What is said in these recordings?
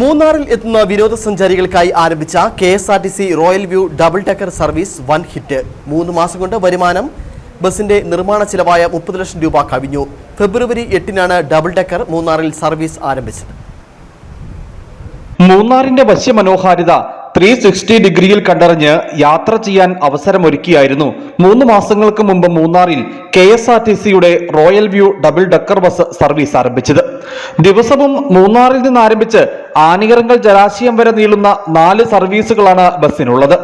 മൂന്നാറിൽ എത്തുന്ന വിനോദസഞ്ചാരികൾക്കായി ആരംഭിച്ച KSRTC royal view double decker service വൻ ഹിറ്റ്. 3 മാസം കൊണ്ട് വരുമാനം ബസിന്റെ നിർമ്മാണ ചിലവായ 30 ലക്ഷം രൂപ കവിഞ്ഞു. ഫെബ്രുവരി 8-നാണ് ഡബിൾ ഡെക്കർ മൂന്നാറിൽ സർവീസ് ആരംഭിച്ചത്. മൂന്നാറിന്റെ വശ്യമനോഹാരിത 360 ഡിഗ്രിയിൽ കണ്ടറിഞ്ഞ് യാത്ര ചെയ്യാൻ അവസരമൊരുക്കിയായിരുന്നു 3 മാസങ്ങൾക്ക് മുമ്പ് മൂന്നാറിൽ KSRTCയുടെ royal view double decker bus service ആരംഭിച്ചത്. ദിവസവും മൂന്നാറിൽ നിന്ന് ആരംഭിച്ച് ആനികരങ്കൽ ജലാശയം വരെ നീളുന്ന 4 സർവീസുകളാണ് ബസ്സിനുള്ളത്.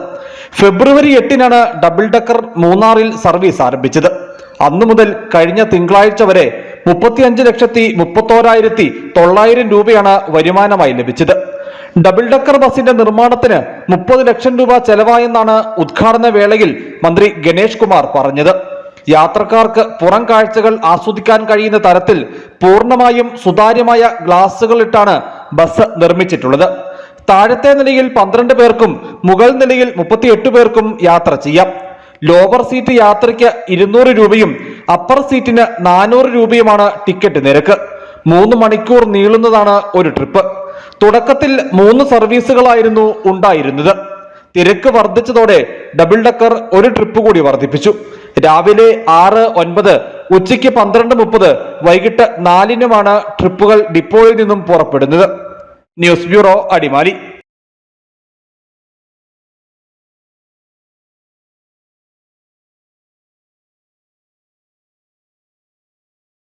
ഫെബ്രുവരി 8-നാണ് ഡബിൾ ഡെക്കർ മൂന്നാറിൽ സർവീസ് ആരംഭിച്ചത്. അന്നു മുതൽ കഴിഞ്ഞ തിങ്കളാഴ്ച വരെ 35,31,900 രൂപയാണ് വരുമാനമായി ലഭിച്ചത്. ഡബിൾ ഡെക്കർ ബസിന്റെ നിർമ്മാണത്തിന് 30 ലക്ഷം രൂപ ചെലവായെന്നാണ് ഉദ്ഘാടന വേളയിൽ മന്ത്രി ഗണേഷ് കുമാർ പറഞ്ഞത്. യാത്രക്കാർക്ക് പുറം കാഴ്ചകൾ ആസ്വദിക്കാൻ കഴിയുന്ന തരത്തിൽ പൂർണ്ണമായും സുതാര്യമായ ഗ്ലാസുകൾ ഇട്ടാണ് ബസ് നിർമ്മിച്ചിട്ടുള്ളത്. താഴത്തെ നിലയിൽ 12 പേർക്കും മുകൾ നിലയിൽ 38 പേർക്കും യാത്ര ചെയ്യാം. ലോവർ സീറ്റ് യാത്രയ്ക്ക് 200 രൂപയും അപ്പർ സീറ്റിന് 400 രൂപയുമാണ് ടിക്കറ്റ് നിരക്ക്. 3 മണിക്കൂർ നീളുന്നതാണ് ഒരു ട്രിപ്പ്. തുടക്കത്തിൽ 3 സർവീസുകളായിരുന്നു ഉണ്ടായിരുന്നത്. തിരക്ക് വർദ്ധിച്ചതോടെ ഡബിൾ ഡെക്കർ ഒരു ട്രിപ്പ് കൂടി വർദ്ധിപ്പിച്ചു. രാവിലെ 6, 9, ഉച്ചയ്ക്ക് 12:30, വൈകിട്ട് 4-നുമാണ് ട്രിപ്പുകൾ ഡിപ്പോയിൽ നിന്നും പുറപ്പെടുന്നത്. News bureau, Adimali.